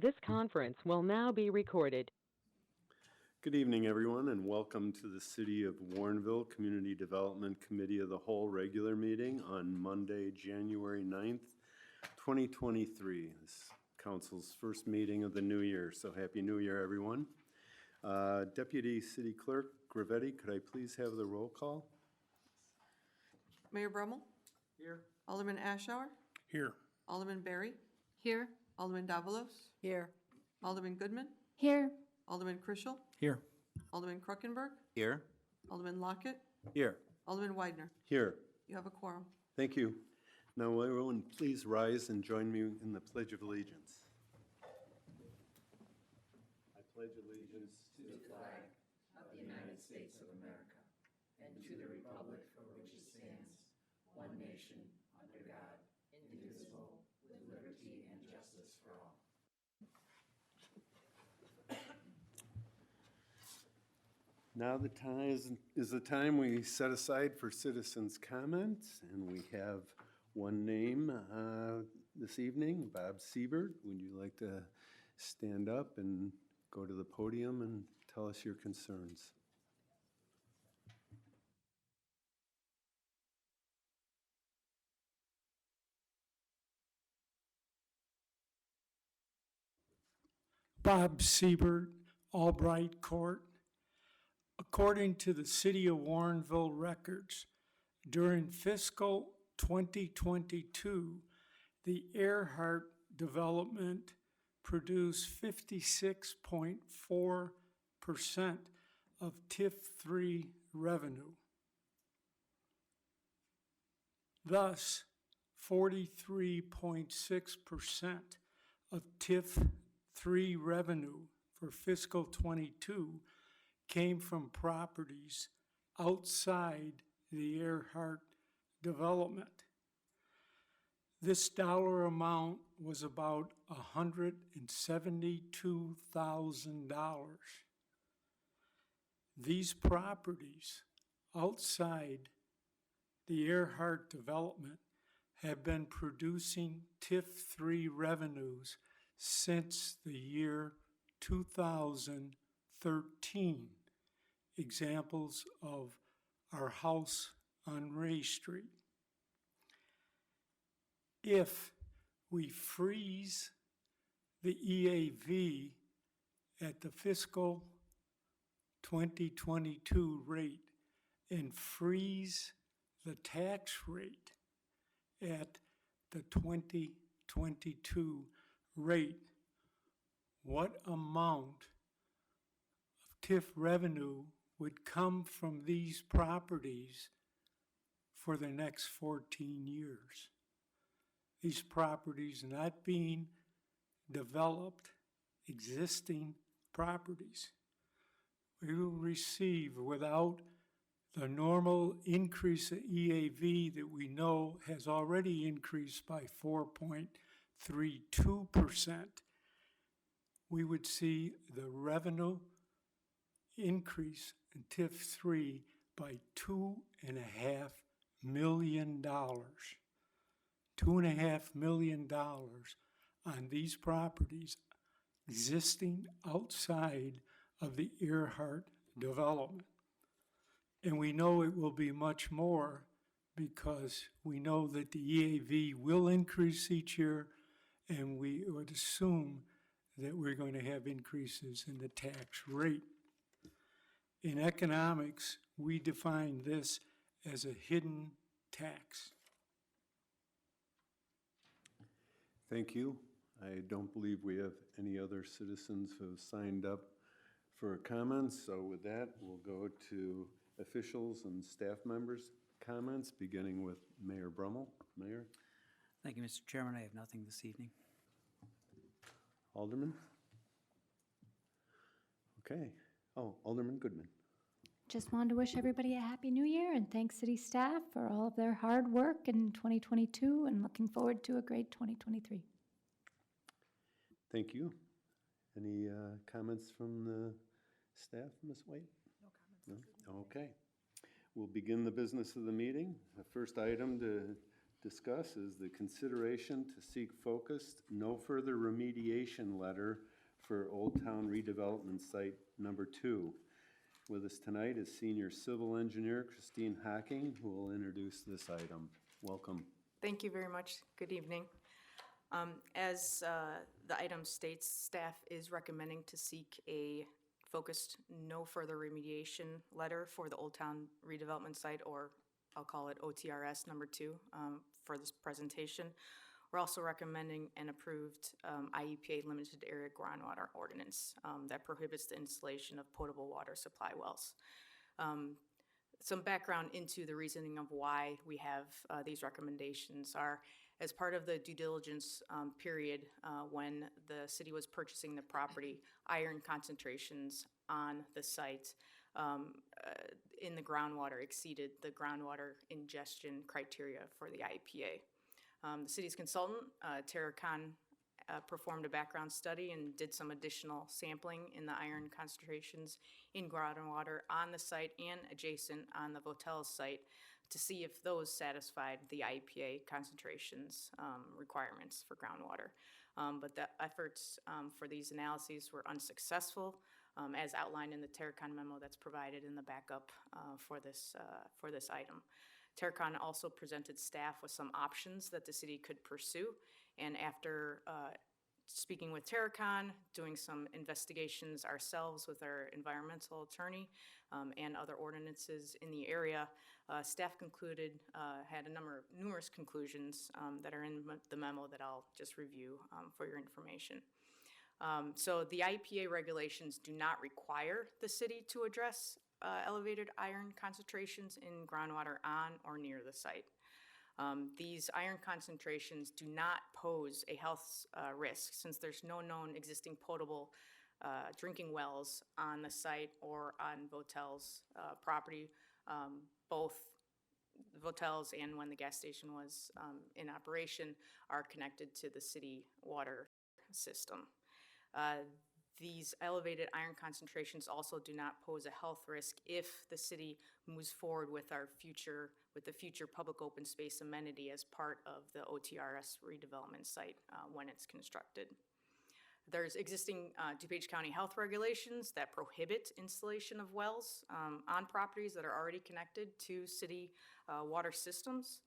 This conference will now be recorded. Good evening, everyone, and welcome to the City of Warrenville Community Development Committee of the Whole regular meeting on Monday, January 9th, 2023. This is Council's first meeting of the new year, so Happy New Year, everyone. Deputy City Clerk Gravetti, could I please have the roll call? Mayor Brummel? Here. Alderman Ashour? Here. Alderman Berry? Here. Alderman Davalos? Here. Alderman Goodman? Here. Alderman Krischel? Here. Alderman Kruckenberg? Here. Alderman Lockett? Here. Alderman Widener? Here. You have a quorum. Thank you. Now, will everyone please rise and join me in the Pledge of Allegiance? I pledge allegiance to the flag Now the time is the time we set aside for citizens' comments, and we have one name this evening, Bob Siebert. Would you like to stand up and go to the podium and tell us your concerns? Bob Siebert, Albright Court. According to the City of Warrenville records, during fiscal 2022, the Earhart development produced 56.4% of TIF-3 revenue. Thus, 43.6% of TIF-3 revenue for fiscal 22 came from properties outside the Earhart development. This dollar amount was about $172,000. These properties outside the Earhart development have been producing TIF-3 revenues since the year 2013. Examples of our house on Ray Street. If we freeze the EAV at the fiscal 2022 rate and freeze the tax rate at the 2022 rate, what amount of TIF revenue would come from these properties for the next 14 years? These properties not being developed, existing properties. We will receive, without the normal increase of EAV that we know has already increased by 4.32%, we would see the revenue increase in TIF-3 by $2.5 million. $2.5 million on these properties existing outside of the Earhart development. And we know it will be much more because we know that the EAV will increase each year, and we would assume that we're going to have increases in the tax rate. In economics, we define this as a hidden tax. Thank you. I don't believe we have any other citizens who have signed up for comments. So with that, we'll go to officials and staff members' comments, beginning with Mayor Brummel. Mayor? Thank you, Mr. Chairman. I have nothing this evening. Alderman? Okay. Oh, Alderman Goodman. Just wanted to wish everybody a happy new year and thank city staff for all of their hard work in 2022 and looking forward to a great 2023. Thank you. Any comments from the staff, Ms. White? No comments. No? Okay. We'll begin the business of the meeting. The first item to discuss is the consideration to seek focused, no further remediation letter for Old Town redevelopment site number 2. With us tonight is Senior Civil Engineer Christine Hacking, who will introduce this item. Welcome. Thank you very much. Good evening. As the item states, staff is recommending to seek a focused, no further remediation letter for the Old Town redevelopment site, or I'll call it OTRS number 2, for this presentation. We're also recommending an approved IEPA limited area groundwater ordinance that prohibits the installation of potable water supply wells. Some background into the reasoning of why we have these recommendations are as part of the due diligence period when the city was purchasing the property, iron concentrations on the site in the groundwater exceeded the groundwater ingestion criteria for the IEPA. The city's consultant, Terracon, performed a background study and did some additional sampling in the iron concentrations in groundwater on the site and adjacent on the Votels site to see if those satisfied the IEPA concentrations requirements for groundwater. But the efforts for these analyses were unsuccessful, as outlined in the Terracon memo that's provided in the backup for this item. Terracon also presented staff with some options that the city could pursue, and after speaking with Terracon, doing some investigations ourselves with our environmental attorney and other ordinances in the area, staff concluded, had numerous conclusions that are in the memo that I'll just review for your information. So the IEPA regulations do not require the city to address elevated iron concentrations in groundwater on or near the site. These iron concentrations do not pose a health risk since there's no known existing potable drinking wells on the site or on Votels property, both Votels and when the gas station was in operation are connected to the city water system. These elevated iron concentrations also do not pose a health risk if the city moves forward with the future public open space amenity as part of the OTRS redevelopment site when it's constructed. There's existing DuPage County health regulations that prohibit installation of wells on properties that are already connected to city water systems.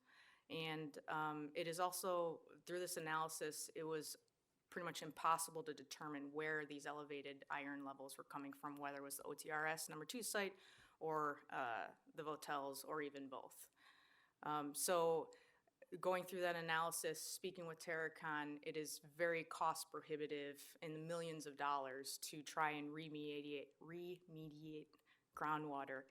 And it is also, through this analysis, it was pretty much impossible to determine where these elevated iron levels were coming from, whether it was the OTRS number 2 site or the Votels or even both. So going through that analysis, speaking with Terracon, it is very cost prohibitive in the millions of dollars to try and remediate groundwater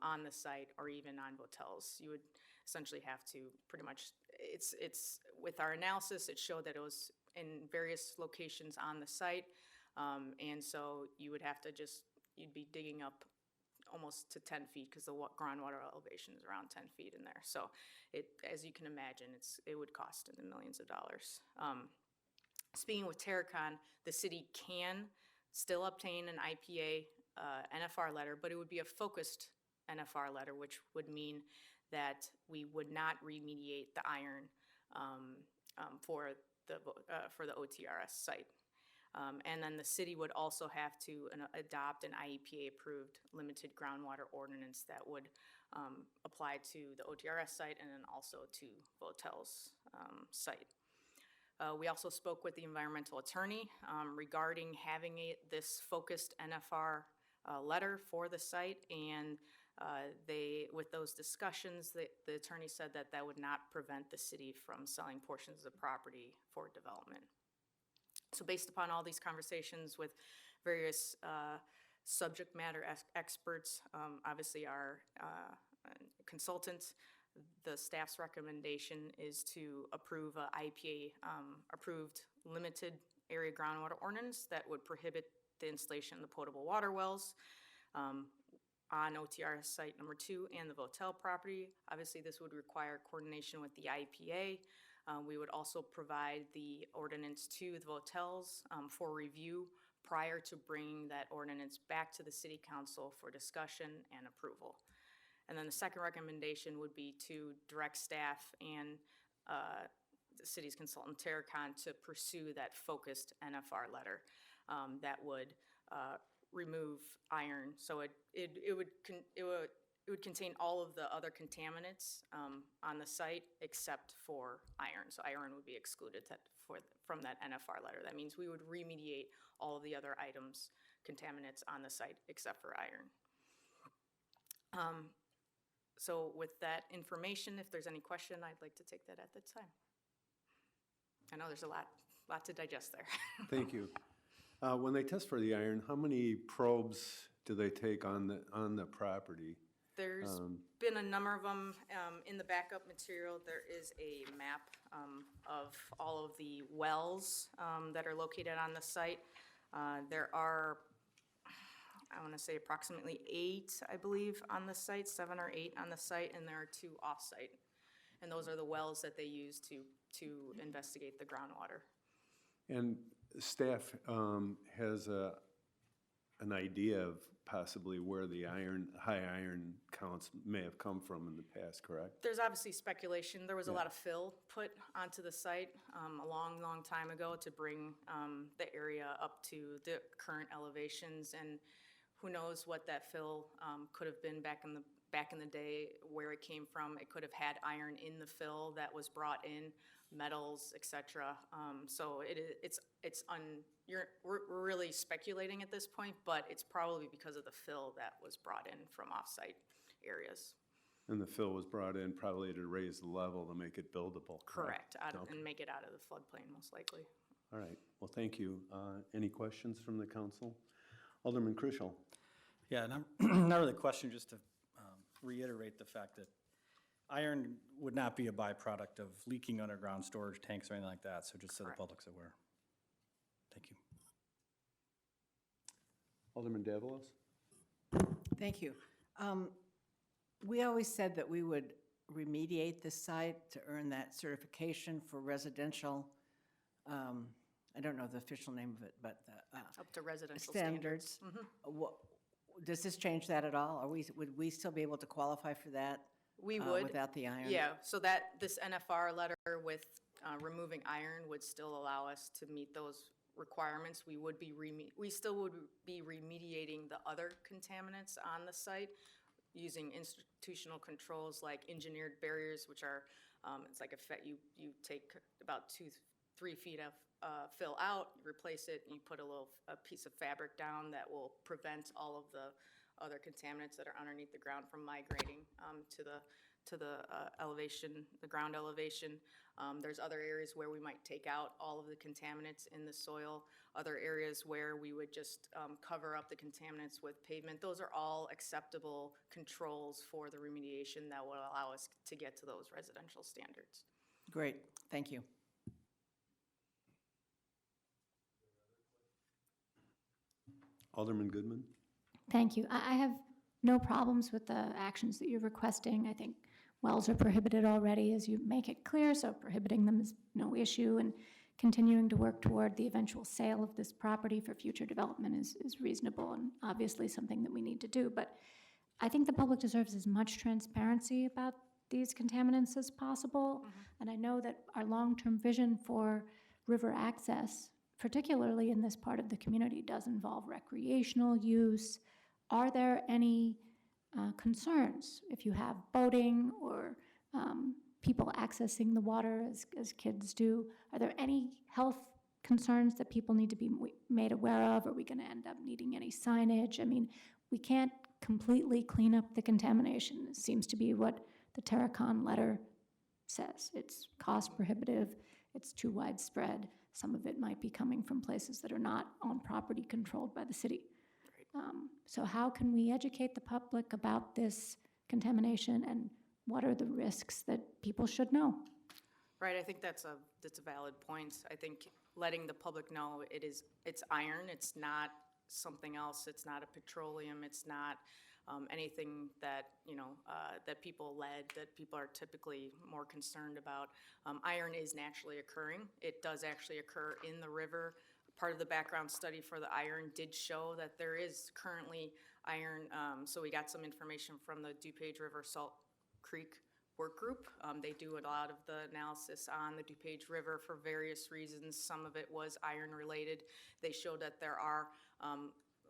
on the site or even on Votels. You would essentially have to pretty much, it's with our analysis, it showed that it was in various locations on the site, and so you would have to you'd be digging up almost to 10 feet because the groundwater elevation is around 10 feet in there. So as you can imagine, it would cost in the millions of dollars. Speaking with Terracon, the city can still obtain an IEPA NFR letter, but it would be a focused NFR letter, which would mean that we would not remediate the iron for the OTRS site. And then the city would also have to adopt an IEPA-approved limited groundwater ordinance that would apply to the OTRS site and then also to Votels site. We also spoke with the environmental attorney regarding having this focused NFR letter for the site, and with those discussions, the attorney said that that would not prevent the city from selling portions of the property for development. So based upon all these conversations with various subject matter experts, obviously our consultants, the staff's recommendation is to approve a IEPA approved limited area groundwater ordinance that would prohibit the installation of the potable water wells on OTRS site number 2 and the Votel property. Obviously, this would require coordination with the IEPA. We would also provide the ordinance to the Votels for review prior to bringing that ordinance back to the City Council for discussion and approval. And then the second recommendation would be to direct staff and the city's consultant, Terracon, to pursue that focused NFR letter that would remove iron. So it would contain all of the other contaminants on the site except for iron. So iron would be excluded from that NFR letter. That means we would remediate all of the other items, contaminants on the site except for iron. So with that information, if there's any question, I'd like to take that at this time. I know there's a lot to digest there. Thank you. When they test for the iron, how many probes do they take on the property? There's been a number of them. In the backup material, there is a map of all of the wells that are located on the site. There are, I want to say approximately 8, I believe, on the site, 7 or 8 on the site, and there are 2 off-site. And those are the wells that they use to investigate the groundwater. And staff has an idea of possibly where the high iron counts may have come from in the past, correct? There's obviously speculation. There was a lot of fill put onto the site a long, long time ago to bring the area up to the current elevations, and who knows what that fill could have been back in the day, where it came from. It could have had iron in the fill that was brought in, metals, etc. So we're really speculating at this point, but it's probably because of the fill that was brought in from off-site areas. And the fill was brought in probably to raise the level to make it buildable, Correct, Okay. and make it out of the floodplain most likely. All right, well, thank you. Any questions from the council? Alderman Krischel. Yeah, not really a question, just to reiterate the fact that iron would not be a byproduct of leaking underground storage tanks or anything like that, so just so the Correct. public's aware. Thank you. Alderman Davalos? Thank you. We always said that we would remediate the site to earn that certification for residential, I don't know the official name of it, but Up to residential standards. Does this change that at all? Would we still be able to qualify for that? We would. Without the iron? Yeah, so this NFR letter with removing iron would still allow us to meet those requirements. We still would be remediating the other contaminants on the site using institutional controls like engineered barriers, which are, it's like you take about 2-3 feet of fill out, you replace it, and you put a piece of fabric down that will prevent all of the other contaminants that are underneath the ground from migrating to the elevation, the ground elevation. There's other areas where we might take out all of the contaminants in the soil, other areas where we would just cover up the contaminants with pavement. Those are all acceptable controls for the remediation that will allow us to get to those residential standards. Great, thank you. Alderman Goodman? Thank you. I have no problems with the actions that you're requesting. I think wells are prohibited already, as you make it clear, so prohibiting them is no issue, and continuing to work toward the eventual sale of this property for future development is reasonable and obviously something that we need to do. But I think the public deserves as much transparency about these contaminants as possible. And I know that our long-term vision for river access, particularly in this part of the community, does involve recreational use. Are there any concerns if you have boating or people accessing the water as kids do? Are there any health concerns that people need to be made aware of? Are we going to end up needing any signage? I mean, we can't completely clean up the contamination. It seems to be what the Terracon letter says. It's cost prohibitive. It's too widespread. Some of it might be coming from places that are not on property controlled by the city. So how can we educate the public about this contamination, and what are the risks that people should know? Right, I think that's a valid point. I think letting the public know it's iron, it's not something else, it's not a petroleum, it's not anything that, that people are typically more concerned about. Iron is naturally occurring. It does actually occur in the river. Part of the background study for the iron did show that there is currently iron. So we got some information from the DuPage River Salt Creek work group. They do a lot of the analysis on the DuPage River for various reasons. Some of it was iron-related. They showed that there are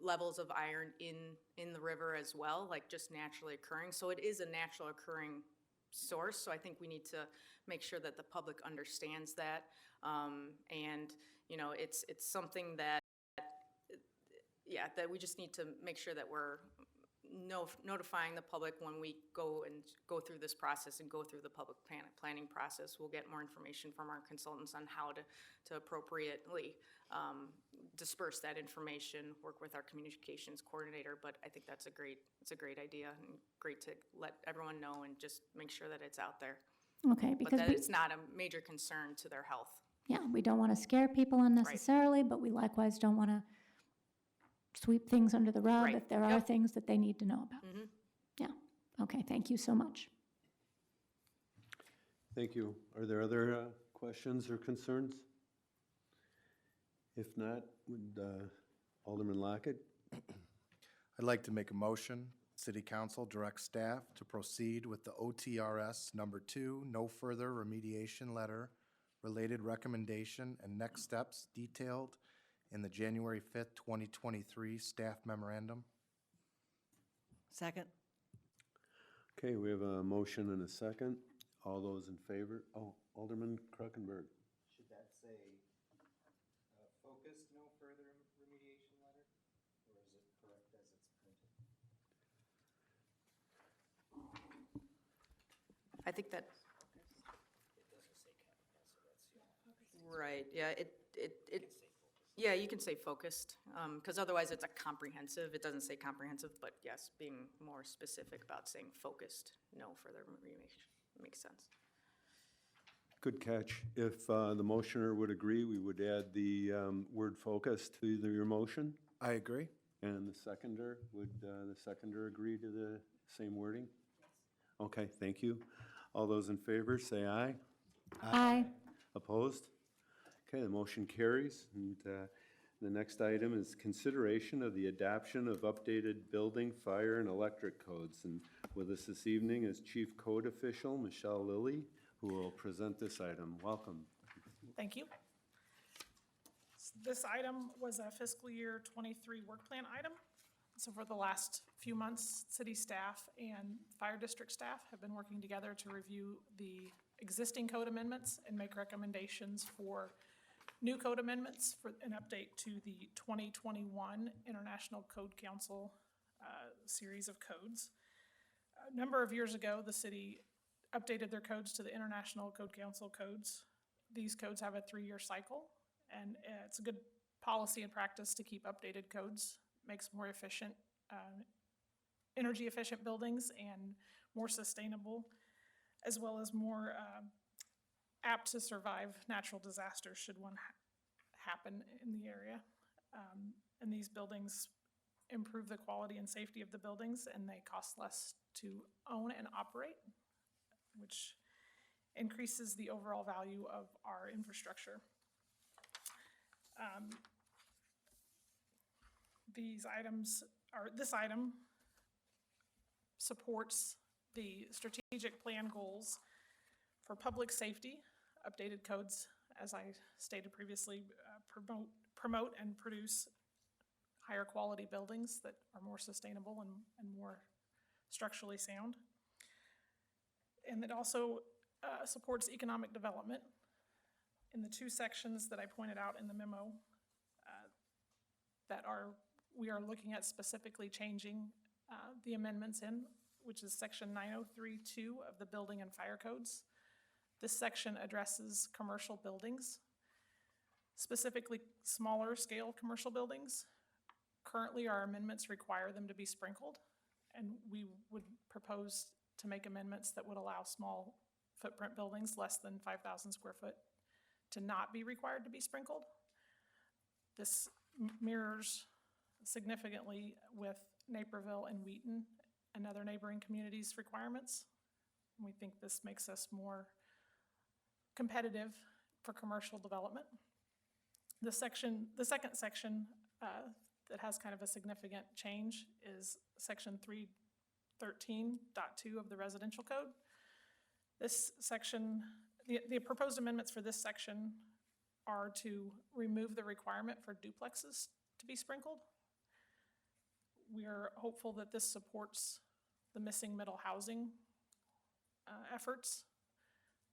levels of iron in the river as well, like just naturally occurring. So it is a natural occurring source, so I think we need to make sure that the public understands that. And, you know, it's something that, yeah, that we just need to make sure that we're notifying the public when we go through this process and go through the public planning process. We'll get more information from our consultants on how to appropriately disperse that information, work with our communications coordinator, but I think it's a great idea and great to let everyone know and just make sure that it's out there. Okay, But because that we, it's not a major concern to their health. yeah, we don't want to scare people unnecessarily, but we likewise don't want to sweep things under the rug Right. if there are Yep. things that they need to know about. Mhm. Yeah, okay, thank you so much. Thank you. Are there other questions or concerns? If not, would Alderman Lockett? I'd like to make a motion, City Council direct staff to proceed with the OTRS number 2, no further remediation letter, related recommendation and next steps detailed in the January 5th, 2023 staff memorandum. Second? Okay, we have a motion and a second. All those in favor? Oh, Alderman Krokenberg. Should that say, focused, no further remediation letter? Or is it correct as it's printed? I think that. Right, yeah, yeah, you can say focused, because otherwise it's a comprehensive. It doesn't say comprehensive, but yes, being more specific about saying focused, no further remediation, makes sense. Good catch. If the motioner would agree, we would add the word focus to your motion. I agree. And the seconder, would the seconder agree to the same wording? Okay, thank you. All those in favor, say aye. Aye. Opposed? Okay, the motion carries. And the next item is consideration of the adoption of updated building, fire, and electric codes. And with us this evening is Chief Code Official Michelle Lilly, who will present this item. Welcome. Thank you. This item was a fiscal year '23 work plan item. So for the last few months, city staff and fire district staff have been working together to review the existing code amendments and make recommendations for new code amendments for an update to the 2021 International Code Council series of codes. A number of years ago, the city updated their codes to the International Code Council codes. These codes have a 3-year cycle, and it's a good policy and practice to keep updated codes. Makes more efficient, energy efficient buildings and more sustainable, as well as more apt to survive natural disasters should one happen in the area. And these buildings improve the quality and safety of the buildings, and they cost less to own and operate, which increases the overall value of our infrastructure. This item supports the strategic plan goals for public safety. Updated codes, as I stated previously, promote and produce higher quality buildings that are more sustainable and more structurally sound. And it also supports economic development. In the 2 sections that I pointed out in the memo we are looking at specifically changing the amendments in, which is section 903.2 of the Building and Fire Codes. This section addresses commercial buildings, specifically smaller scale commercial buildings. Currently, our amendments require them to be sprinkled, and we would propose to make amendments that would allow small footprint buildings less than 5,000 square foot to not be required to be sprinkled. This mirrors significantly with Naperville and Wheaton and other neighboring communities' requirements. We think this makes us more competitive for commercial development. The second section that has kind of a significant change is section 313.2 of the residential code. This section, the proposed amendments for this section are to remove the requirement for duplexes to be sprinkled. We are hopeful that this supports the missing middle housing efforts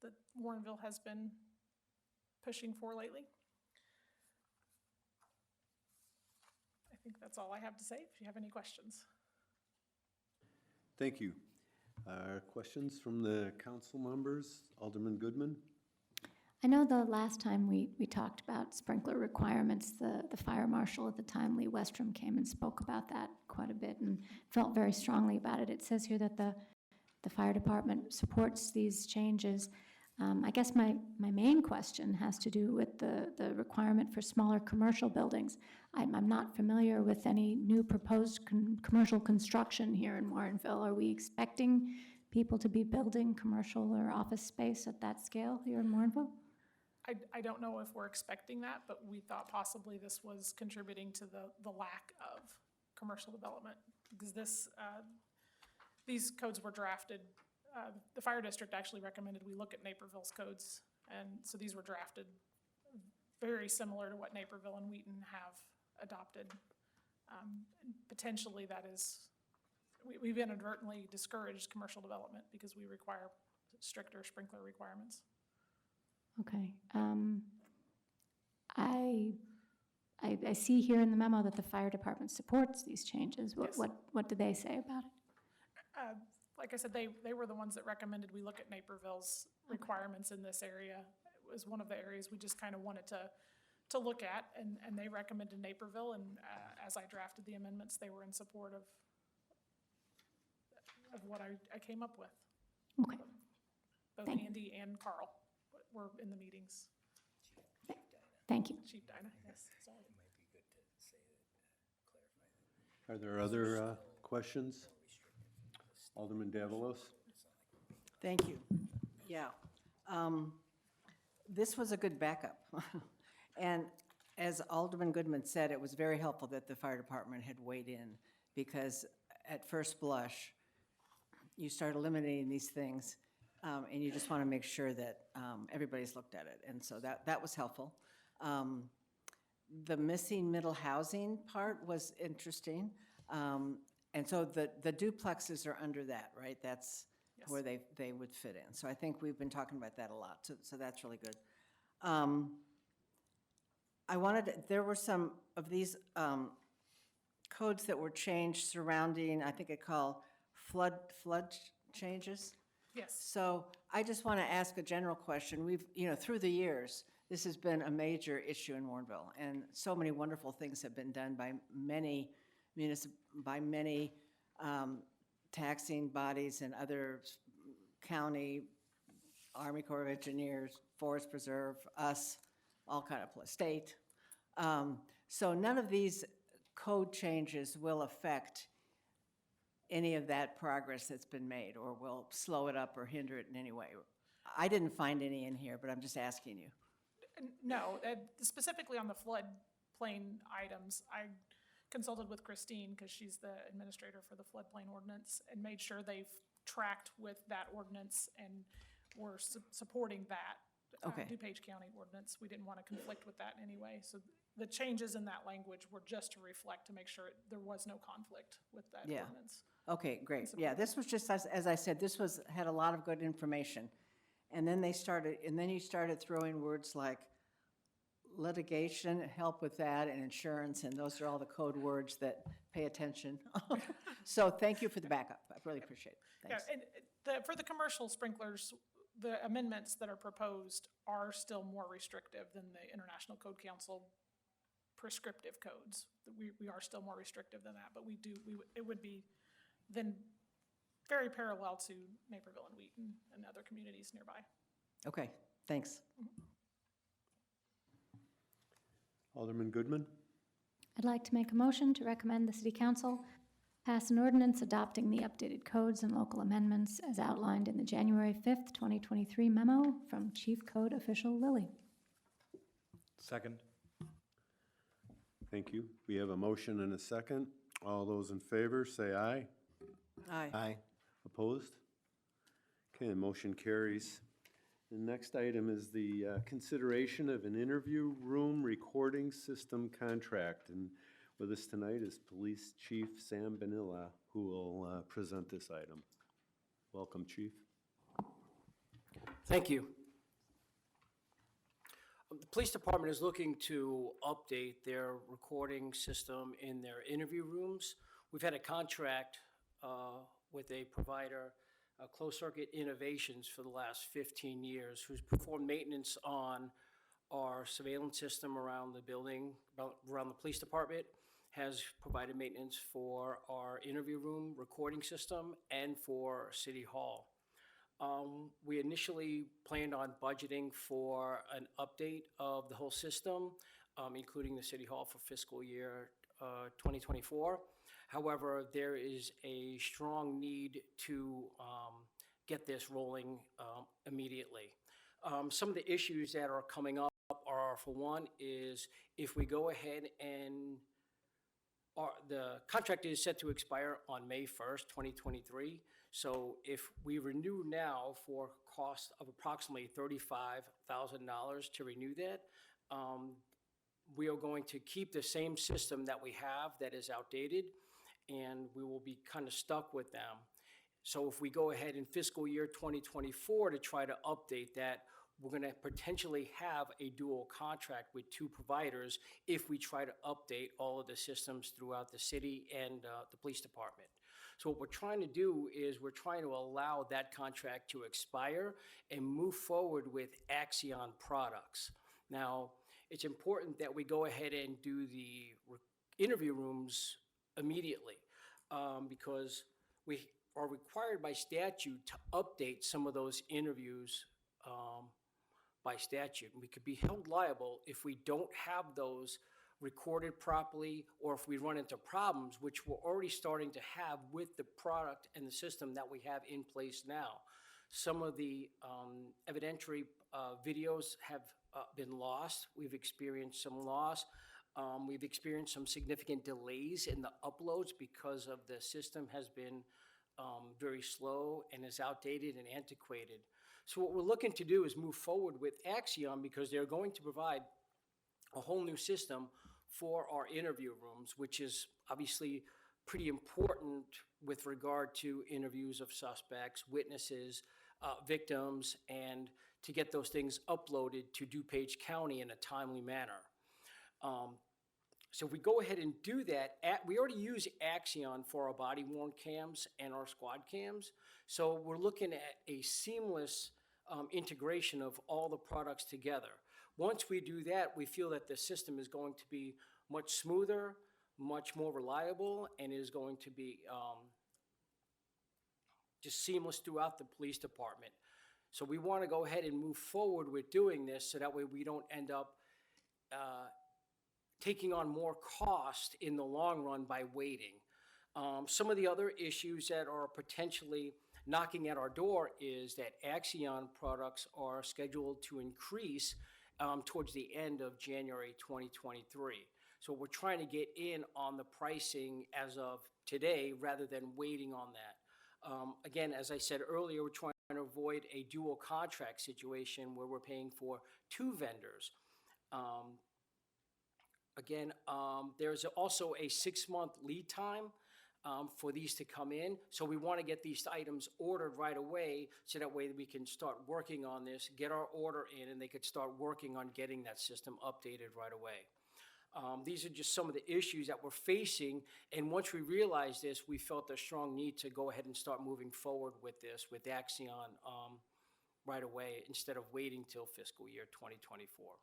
that Warrenville has been pushing for lately. I think that's all I have to say. If you have any questions. Thank you. Questions from the council members? Alderman Goodman? I know the last time we talked about sprinkler requirements, the fire marshal at the time, Lee Westrom, came and spoke about that quite a bit and felt very strongly about it. It says here that the fire department supports these changes. I guess my main question has to do with the requirement for smaller commercial buildings. I'm not familiar with any new proposed commercial construction here in Warrenville. Are we expecting people to be building commercial or office space at that scale here in Warrenville? I don't know if we're expecting that, but we thought possibly this was contributing to the lack of commercial development, because these codes were drafted. The fire district actually recommended we look at Naperville's codes, and so these were drafted very similar to what Naperville and Wheaton have adopted. Potentially that is, we've inadvertently discouraged commercial development because we require stricter sprinkler requirements. Okay. I see here in the memo that the fire department supports these changes. Yes. What do they say about it? Like I said, they were the ones that recommended we look at Naperville's requirements in this area. It was one of the areas we just kind of wanted to look at, and they recommended Naperville, and as I drafted the amendments, they were in support of what I came up with. Okay. Both Thank you. Andy and Carl were in the meetings. Thank you. Chief Dinah, yes, sorry. Are there other questions? Alderman Davalos? Thank you. Yeah. This was a good backup. And as Alderman Goodman said, it was very helpful that the fire department had weighed in, because at first blush, you start eliminating these things, and you just want to make sure that everybody's looked at it. And so that was helpful. The missing middle housing part was interesting. And so the duplexes are under that, right? That's Yes. where they would fit in. So I think we've been talking about that a lot, so that's really good. There were some of these codes that were changed surrounding, I think it called flood changes. Yes. So I just want to ask a general question. We've, through the years, this has been a major issue in Warrenville, and so many wonderful things have been done by many taxing bodies and other county, Army Corps of Engineers, Forest Preserve, us, all kind of state. So none of these code changes will affect any of that progress that's been made, or will slow it up or hinder it in any way. I didn't find any in here, but I'm just asking you. No, specifically on the floodplain items, I consulted with Christine, because she's the administrator for the floodplain ordinance, and made sure they've tracked with that ordinance and were supporting that. Okay. DuPage County ordinance. We didn't want to conflict with that in any way. So the changes in that language were just to reflect, to make sure there was no conflict with that Yeah. ordinance. Okay, great. Yeah, this was just, as I said, had a lot of good information. And then you started throwing words like litigation, help with that, and insurance, and those are all the code words that pay attention. So thank you for the backup. I really appreciate it. Yeah, Thanks. and for the commercial sprinklers, the amendments that are proposed are still more restrictive than the International Code Council prescriptive codes. We are still more restrictive than that, but it would be then very parallel to Naperville and Wheaton and other communities nearby. Okay, thanks. Alderman Goodman? I'd like to make a motion to recommend the City Council pass an ordinance adopting the updated codes and local amendments as outlined in the January 5th, 2023 memo from Chief Code Official Lilly. Second. Thank you. We have a motion and a second. All those in favor, say aye. Aye. Opposed? Okay, motion carries. The next item is the consideration of an interview room recording system contract. And with us tonight is Police Chief Sam Benilla, who will present this item. Welcome, Chief. Thank you. The police department is looking to update their recording system in their interview rooms. We've had a contract with a provider, Closed Circuit Innovations, for the last 15 years, who's performed maintenance on our surveillance system around the building, around the police department, has provided maintenance for our interview room recording system and for City Hall. We initially planned on budgeting for an update of the whole system, including the City Hall for fiscal year 2024. However, there is a strong need to get this rolling immediately. Some of the issues that are coming up are, for one, is if we go ahead and the contract is set to expire on May 1st, 2023. So if we renew now for a cost of approximately $35,000 to renew that, we are going to keep the same system that we have that is outdated, and we will be kind of stuck with them. So if we go ahead in fiscal year 2024 to try to update that, we're going to potentially have a dual contract with two providers if we try to update all of the systems throughout the city and the police department. So what we're trying to do is we're trying to allow that contract to expire and move forward with Axion products. Now, it's important that we go ahead and do the interview rooms immediately because we are required by statute to update some of those interviews by statute. And we could be held liable if we don't have those recorded properly, or if we run into problems, which we're already starting to have with the product and the system that we have in place now. Some of the evidentiary videos have been lost. We've experienced some loss. We've experienced some significant delays in the uploads because of the system has been very slow and is outdated and antiquated. So what we're looking to do is move forward with Axion because they're going to provide a whole new system for our interview rooms, which is obviously pretty important with regard to interviews of suspects, witnesses, victims, and to get those things uploaded to DuPage County in a timely manner. So if we go ahead and do that, we already use Axion for our body-worn cams and our squad cams. So we're looking at a seamless integration of all the products together. Once we do that, we feel that the system is going to be much smoother, much more reliable, and is going to be just seamless throughout the police department. So we want to go ahead and move forward with doing this so that way we don't end up taking on more cost in the long run by waiting. Some of the other issues that are potentially knocking at our door is that Axion products are scheduled to increase towards the end of January 2023. So we're trying to get in on the pricing as of today rather than waiting on that. Again, as I said earlier, we're trying to avoid a dual contract situation where we're paying for two vendors. There's also a 6-month lead time for these to come in. So we want to get these items ordered right away so that way we can start working on this, get our order in, and they could start working on getting that system updated right away. These are just some of the issues that we're facing, and once we realized this, we felt a strong need to go ahead and start moving forward with this, with Axion right away, instead of waiting till fiscal year 2024.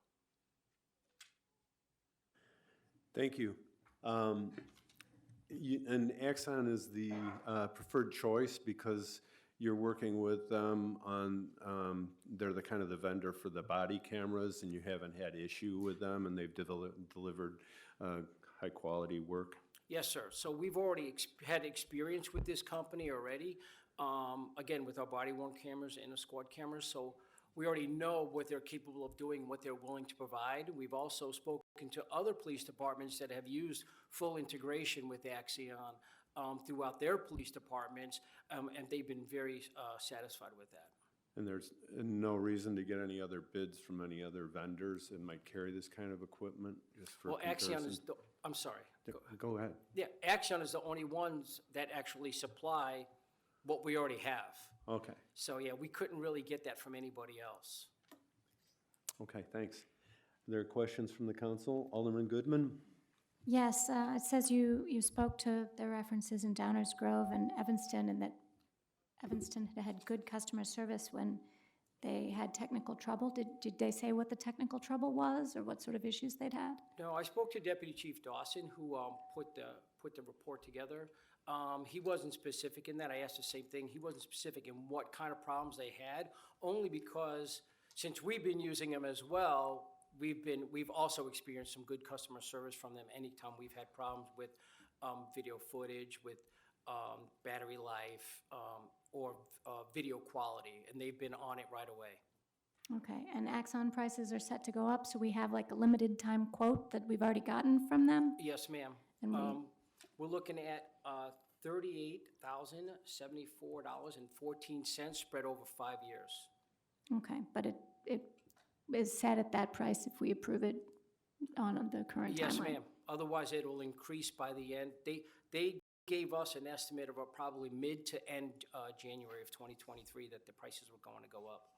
Thank you. And Axon is the preferred choice because you're working with them on, they're the kind of the vendor for the body cameras, and you haven't had issue with them, and they've delivered high quality work. Yes, sir. So we've already had experience with this company already, again, with our body-worn cameras and the squad cameras. So we already know what they're capable of doing, what they're willing to provide. We've also spoken to other police departments that have used full integration with Axion throughout their police departments, and they've been very satisfied with that. And there's no reason to get any other bids from any other vendors that might carry this kind of equipment, just for Well, Axion comparison? is, I'm sorry. Go ahead. Yeah, Axion is the only ones that actually supply what we already have. Okay, So, yeah, we couldn't really get that from anybody else. okay, thanks. Are there questions from the council? Alderman Goodman? Yes, it says you spoke to the references in Downers Grove and Evanston, and that Evanston had good customer service when they had technical trouble. Did they say what the technical trouble was, or what sort of issues they'd had? No, I spoke to Deputy Chief Dawson, who put the report together. He wasn't specific in that. I asked the same thing. He wasn't specific in what kind of problems they had, only because since we've been using them as well, we've also experienced some good customer service from them anytime we've had problems with video footage, with battery life, or video quality, and they've been on it right away. Okay, and Axon prices are set to go up, so we have like a limited time quote that we've already gotten from them? Yes, ma'am. And We're looking at $38,074.14 spread over 5 years. Okay, but it is set at that price if we approve it on the current timeline? Yes, ma'am. Otherwise, it'll increase by the end. They gave us an estimate of probably mid to end January of 2023 that the prices were going to go up.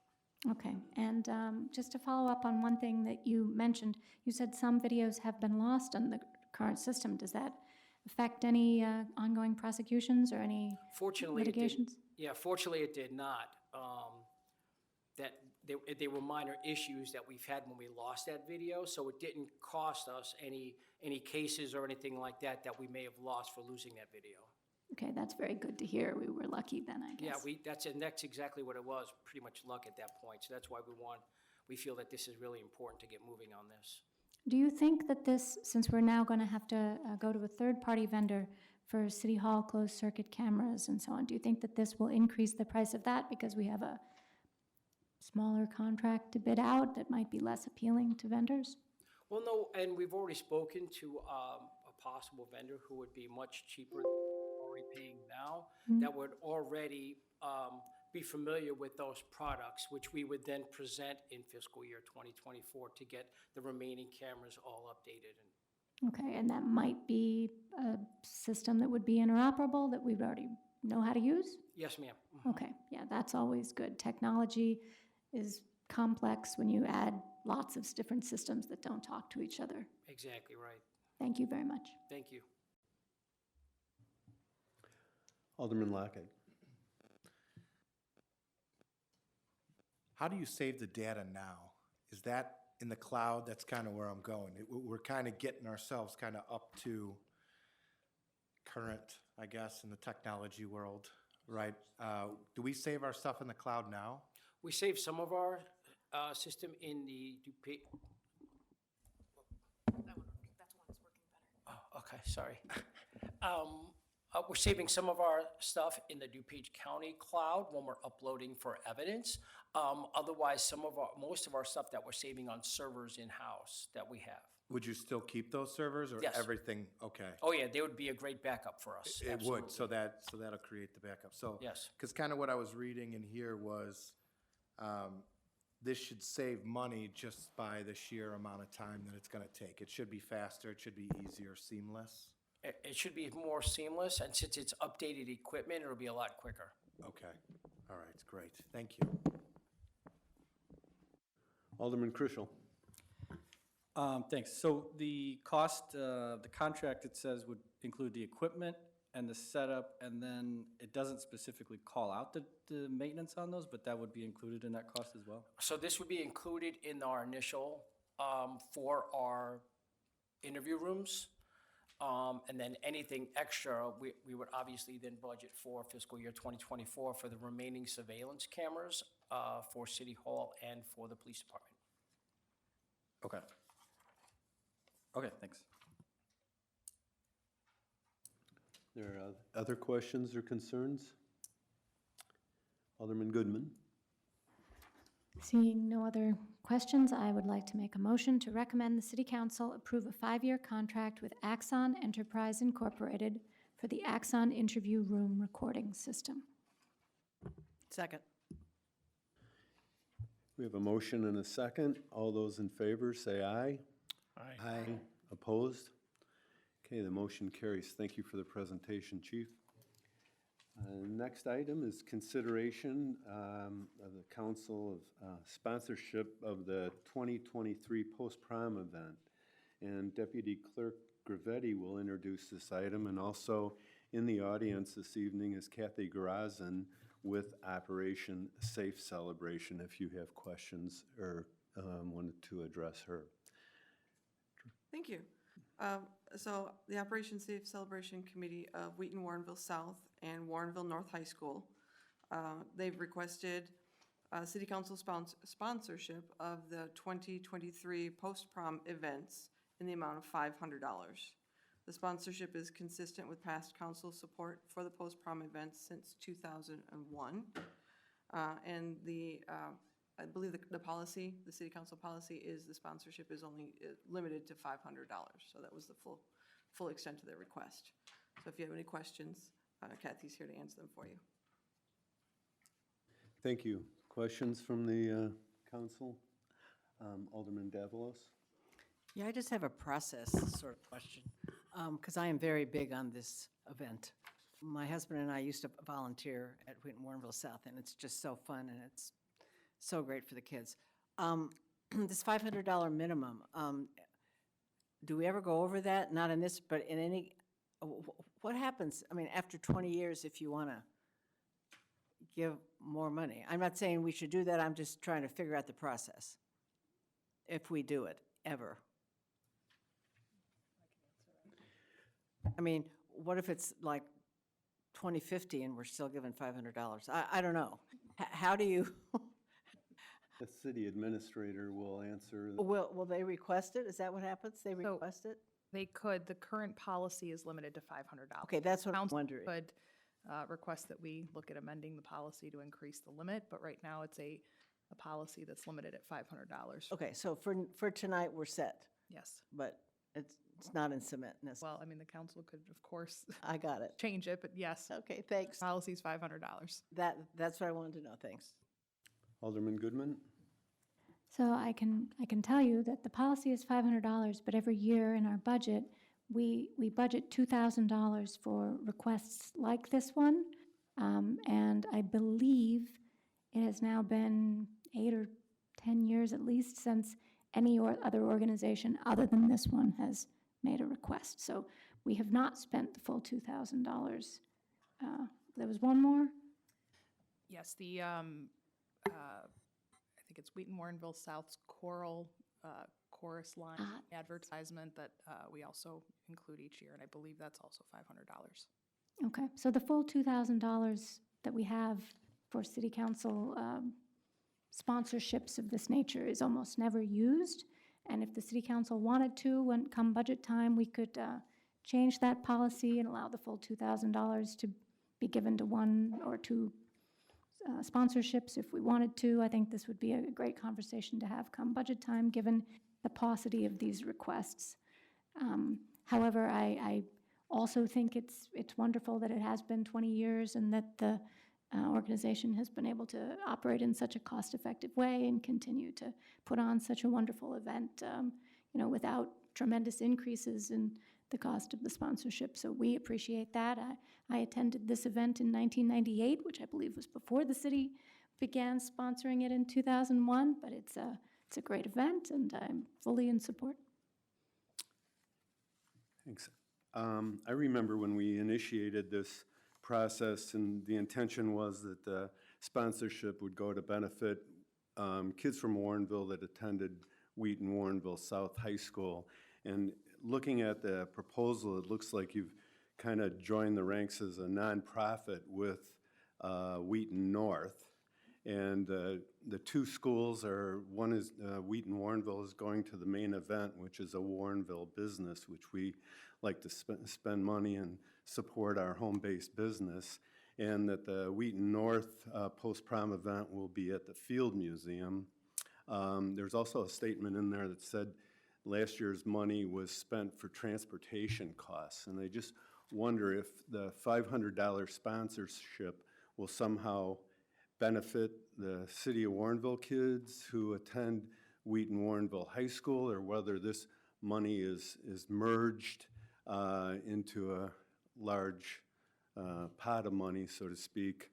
Okay, and just to follow up on one thing that you mentioned, you said some videos have been lost on the current system. Does that affect any ongoing prosecutions or any Fortunately, it did. litigations? Yeah, fortunately, it did not. That they were minor issues that we've had when we lost that video, so it didn't cost us any cases or anything like that we may have lost for losing that video. Okay, that's very good to hear. We were lucky then, I Yeah, guess. that's exactly what it was, pretty much luck at that point. So that's why we feel that this is really important to get moving on this. Do you think that this, since we're now going to have to go to a third-party vendor for City Hall closed-circuit cameras and so on, do you think that this will increase the price of that because we have a smaller contract to bid out that might be less appealing to vendors? Well, no, and we've already spoken to a possible vendor who would be much cheaper than we're already paying now, that would already be familiar with those products, which we would then present in fiscal year 2024 to get the remaining cameras all updated. Okay, and that might be a system that would be interoperable, that we would already know how to use? Yes, ma'am. Mhm. Okay, yeah, that's always good. Technology is complex when you add lots of different systems that don't talk to each other. Exactly right. Thank you very much. Thank you. Alderman Lockett? How do you save the data now? Is that in the cloud? That's kind of where I'm going. We're kind of getting ourselves kind of up to current, I guess, in the technology world, right? Do we save our stuff in the cloud now? We save some of our system in the DuPage. That's one that's working better. Oh, okay, sorry. We're saving some of our stuff in the DuPage County cloud when we're uploading for evidence. Otherwise, most of our stuff that we're saving on servers in-house that we have. Would you still keep those servers or Yes. everything? Okay. Oh, yeah, they would be a great backup for us. It absolutely. would, so that'll create the backup. So, Yes. because kind of what I was reading in here was, this should save money just by the sheer amount of time that it's gonna take. It should be faster, it should be easier, seamless. It should be more seamless, and since it's updated equipment, it'll be a lot quicker. Okay, all right, great, thank you. Alderman Crucial? Thanks. So the cost, the contract, it says, would include the equipment and the setup, and then it doesn't specifically call out the maintenance on those, but that would be included in that cost as well? So this would be included in our initial, for our interview rooms. And then anything extra, we would obviously then budget for fiscal year 2024 for the remaining surveillance cameras for City Hall and for the police department. Okay. Okay, thanks. There are other questions or concerns? Alderman Goodman? Seeing no other questions, I would like to make a motion to recommend the City Council approve a 5-year contract with Axon Enterprise Incorporated for the Axon interview room recording system. Second. We have a motion and a second. All those in favor, say aye. Aye. Opposed? Okay, the motion carries. Thank you for the presentation, Chief. Next item is consideration of the council of sponsorship of the 2023 post-prom event. And Deputy Clerk Gravetti will introduce this item. And also in the audience this evening is Kathy Garazin with Operation Safe Celebration, if you have questions or wanted to address her. Thank you. So the Operation Safe Celebration Committee of Wheaton Warrenville South and Warrenville North High School, they've requested city council sponsorship of the 2023 post-prom events in the amount of $500. The sponsorship is consistent with past council support for the post-prom events since 2001. And I believe the policy, the city council policy is the sponsorship is only limited to $500. So that was the full extent of their request. So if you have any questions, Kathy's here to answer them for you. Thank you. Questions from the council? Alderman Davalos? Yeah, I just have a process sort of question, because I am very big on this event. My husband and I used to volunteer at Wheaton Warrenville South, and it's just so fun, and it's so great for the kids. This $500 minimum, do we ever go over that? Not in this, but in any, what happens, I mean, after 20 years if you want to give more money? I'm not saying we should do that, I'm just trying to figure out the process, if we do it, ever. I mean, what if it's like 2050 and we're still giving $500? I don't know. How do you, The city administrator will answer. will they request it? Is that what happens? They So- request it? They could. The current policy is limited to $500. Okay, that's what I'm Council wondering. could request that we look at amending the policy to increase the limit, but right now it's a policy that's limited at $500. Okay, so for tonight, we're set, Yes. but it's not in cement necessarily. Well, I mean, the council could, of course, I got it. change it, but yes, Okay, thanks. policy is $500. That's what I wanted to know, thanks. Alderman Goodman? So I can tell you that the policy is $500, but every year in our budget, we budget $2,000 for requests like this one. And I believe it has now been 8 or 10 years at least since any other organization other than this one has made a request. So we have not spent the full $2,000. There was one more? Yes, the, I think it's Wheaton Warrenville South's choral chorus line advertisement that we also include each year, and I believe that's also $500. Okay, so the full $2,000 that we have for city council sponsorships of this nature is almost never used. And if the city council wanted to, when come budget time, we could change that policy and allow the full $2,000 to be given to one or two sponsorships if we wanted to. I think this would be a great conversation to have come budget time, given the paucity of these requests. However, I also think it's wonderful that it has been 20 years and that the organization has been able to operate in such a cost-effective way and continue to put on such a wonderful event, without tremendous increases in the cost of the sponsorship. So we appreciate that. I attended this event in 1998, which I believe was before the city began sponsoring it in 2001, but it's a great event, and I'm fully in support. Thanks. I remember when we initiated this process, and the intention was that the sponsorship would go to benefit kids from Warrenville that attended Wheaton Warrenville South High School. And looking at the proposal, it looks like you've kind of joined the ranks as a nonprofit with Wheaton North. And the two schools are, one is Wheaton Warrenville is going to the main event, which is a Warrenville business, which we like to spend money and support our home-based business. And that the Wheaton North post-prom event will be at the Field Museum. There's also a statement in there that said last year's money was spent for transportation costs. And I just wonder if the $500 sponsorship will somehow benefit the city of Warrenville kids who attend Wheaton Warrenville High School, or whether this money is merged into a large pot of money, so to speak,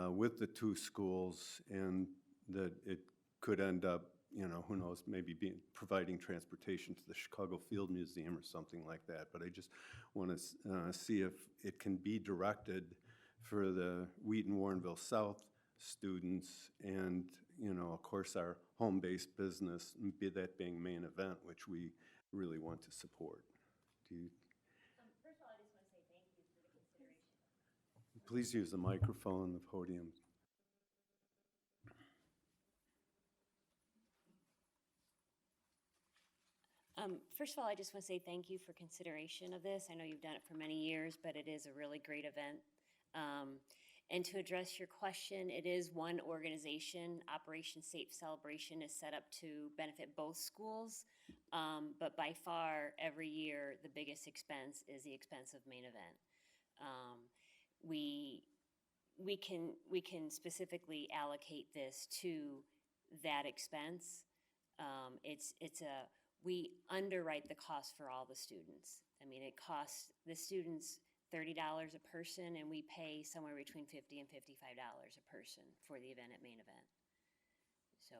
with the two schools, and that it could end up, you know, who knows, maybe providing transportation to the Chicago Field Museum or something like that. But I just want to see if it can be directed for the Wheaton Warrenville South students and, you know, of course, our home-based business, be that being Main Event, which we really want to support. Do you? First of all, I just want to say thank you for the consideration. Please use the microphone, the podium. First of all, I just want to say thank you for consideration of this. I know you've done it for many years, but it is a really great event. And to address your question, it is one organization. Operation Safe Celebration is set up to benefit both schools, but by far, every year, the biggest expense is the expense of Main Event. We can specifically allocate this to that expense. We underwrite the cost for all the students. I mean, it costs the students $30 a person, and we pay somewhere between $50 and $55 a person for the event at Main Event. So.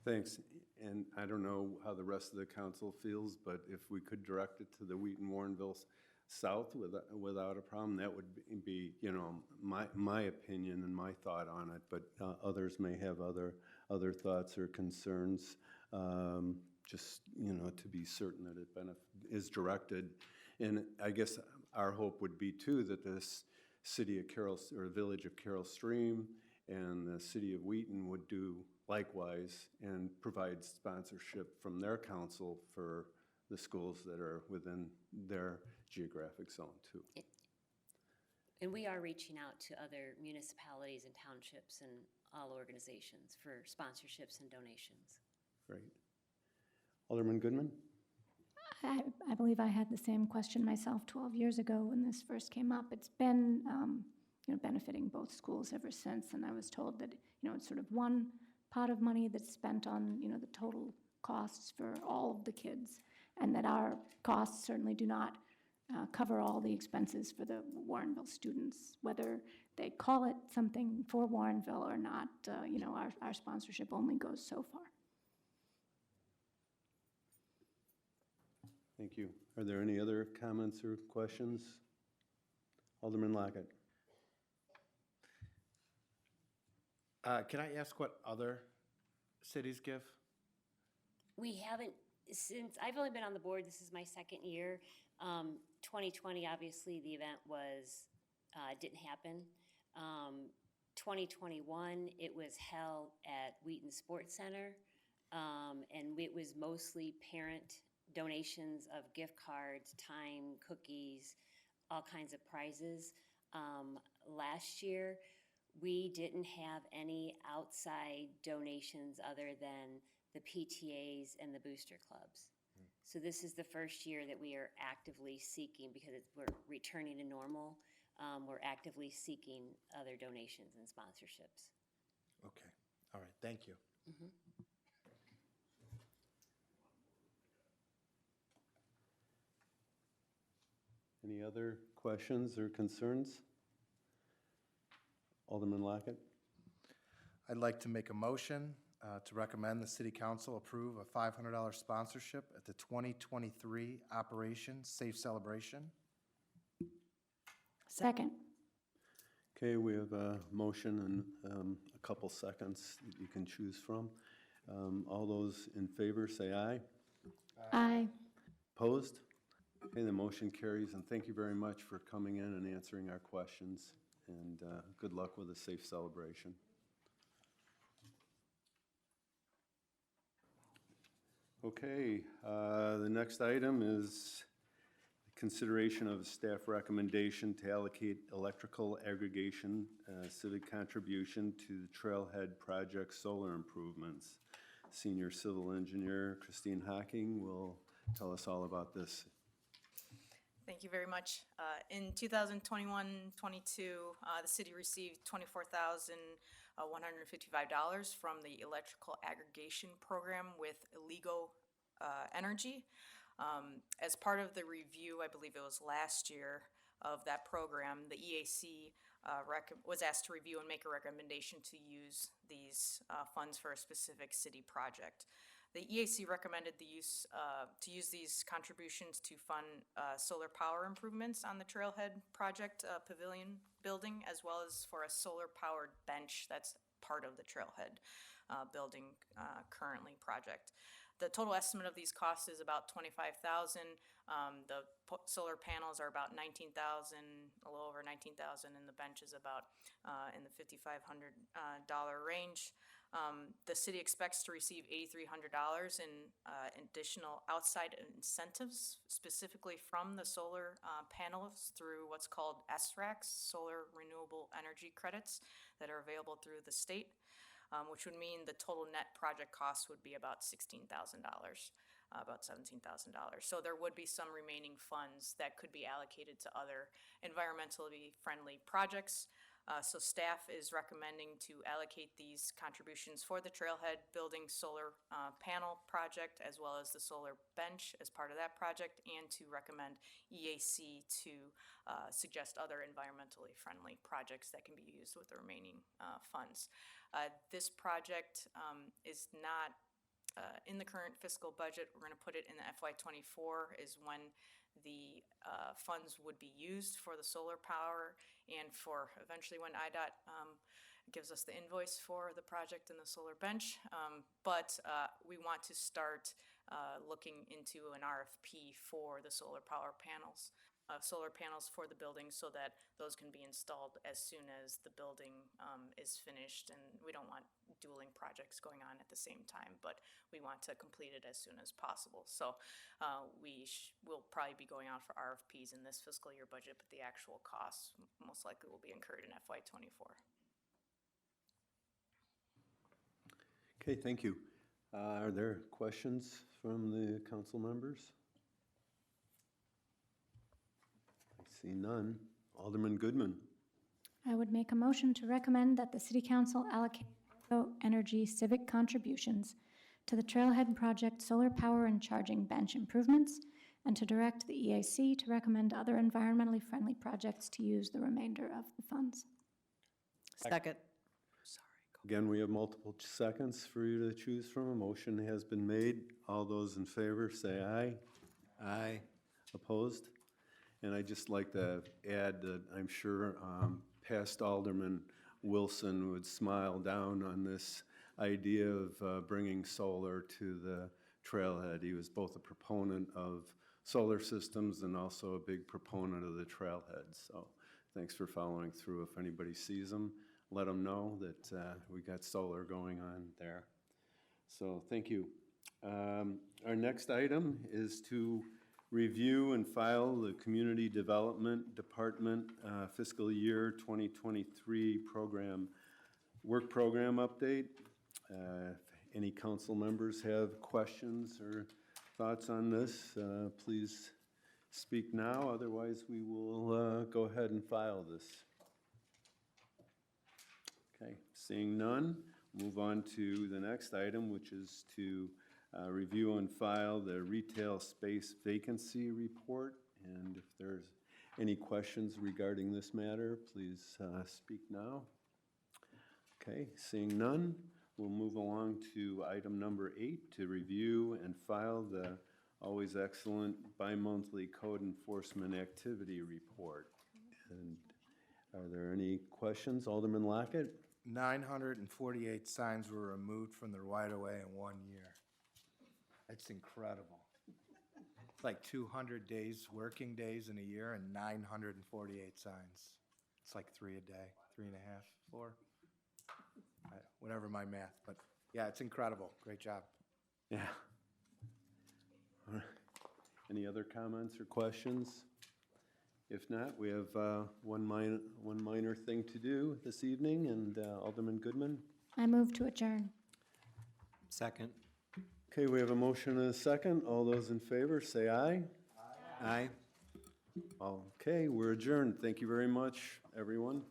Thanks. And I don't know how the rest of the council feels, but if we could direct it to the Wheaton Warrenville South without a problem, that would be, you know, my opinion and my thought on it. But others may have other thoughts or concerns. Just, you know, to be certain that it is directed. And I guess our hope would be too that this city of Carroll, or village of Carroll Stream, and the city of Wheaton would do likewise and provide sponsorship from their council for the schools that are within their geographic zone too. And we are reaching out to other municipalities and townships and all organizations for sponsorships and donations. Great. Alderman Goodman? I believe I had the same question myself 12 years ago when this first came up. It's been, benefiting both schools ever since, and I was told that, it's sort of one pot of money that's spent on, the total costs for all of the kids, and that our costs certainly do not cover all the expenses for the Warrenville students, whether they call it something for Warrenville or not. Our sponsorship only goes so far. Thank you. Are there any other comments or questions? Alderman Lockett. Can I ask what other cities give? We haven't, since I've only been on the board, this is my second year. 2020, obviously, the event didn't happen. 2021, it was held at Wheaton Sports Center, and it was mostly parent donations of gift cards, time, cookies, all kinds of prizes. Last year, we didn't have any outside donations other than the PTAs and the booster clubs. So this is the first year that we are actively seeking, because we're returning to normal, we're actively seeking other donations and sponsorships. Okay, all right, thank you. Mm-hmm. Any other questions or concerns? Alderman Lockett. I'd like to make a motion to recommend the city council approve a $500 sponsorship at the 2023 Operation Safe Celebration. Second. Okay, we have a motion and a couple seconds that you can choose from. All those in favor say aye. Aye. Opposed? Okay, the motion carries, and thank you very much for coming in and answering our questions, and good luck with a safe celebration. Okay, the next item is consideration of a staff recommendation to allocate electrical aggregation civic contribution to the Trailhead Project solar improvements. Senior Civil Engineer Christine Hocking will tell us all about this. Thank you very much. In 2021-22, the city received $24,155 from the electrical aggregation program with Ellego Energy. As part of the review, I believe it was last year, of that program, the EAC was asked to review and make a recommendation to use these funds for a specific city project. The EAC recommended the use to use these contributions to fund solar power improvements on the Trailhead Project Pavilion building, as well as for a solar-powered bench that's part of the Trailhead building currently project. The total estimate of these costs is about $25,000. The solar panels are about $19,000, a little over $19,000, and the bench is about in the $5,500 range. The city expects to receive $8,300 in additional outside incentives, specifically from the solar panels through what's called SRACs, Solar Renewable Energy Credits, that are available through the state. Which would mean the total net project cost would be about $16,000, about $17,000. So there would be some remaining funds that could be allocated to other environmentally friendly projects. So staff is recommending to allocate these contributions for the Trailhead Building Solar Panel Project, as well as the solar bench as part of that project, and to recommend EAC to suggest other environmentally friendly projects that can be used with the remaining funds. This project is not in the current fiscal budget. We're going to put it in the FY24 is when the funds would be used for the solar power and for eventually when IDOT gives us the invoice for the project and the solar bench. But we want to start looking into an RFP for the solar power panels. Solar panels for the building so that those can be installed as soon as the building is finished. And we don't want dueling projects going on at the same time, but we want to complete it as soon as possible. So we'll probably be going out for RFPs in this fiscal year budget, but the actual costs most likely will be incurred in FY24. Okay, thank you. Are there questions from the council members? I see none. Alderman Goodman. I would make a motion to recommend that the City Council allocate energy civic contributions to the Trailhead Project Solar Power and Charging Bench improvements, and to direct the EAC to recommend other environmentally friendly projects to use the remainder of the funds. Second. Again, we have multiple seconds for you to choose from. A motion has been made. All those in favor say aye. Aye. Opposed? And I'd just like to add that I'm sure past Alderman Wilson would smile down on this idea of bringing solar to the trailhead. He was both a proponent of solar systems and also a big proponent of the trailhead. So thanks for following through. If anybody sees them, let them know that we got solar going on there. So thank you. Our next item is to review and file the Community Development Department fiscal year 2023 work program update. If any council members have questions or thoughts on this, please speak now. Otherwise, we will go ahead and file this. Okay, seeing none, move on to the next item, which is to review and file the retail space vacancy report. And if there's any questions regarding this matter, please speak now. Okay, seeing none, we'll move along to item number 8, to review and file the always excellent bi-monthly code enforcement activity report. And are there any questions? Alderman Lockett? 948 signs were removed from the right-of-way in 1 year. That's incredible. It's like 200 days, working days in a year, and 948 signs. It's like 3 a day, 3.5, 4. Whatever my math, but yeah, it's incredible. Great job. Yeah. Any other comments or questions? If not, we have one minor thing to do this evening, and Alderman Goodman. I move to adjourn. Second. Okay, we have a motion and a second. All those in favor, say aye. Aye. Okay, we're adjourned. Thank you very much, everyone.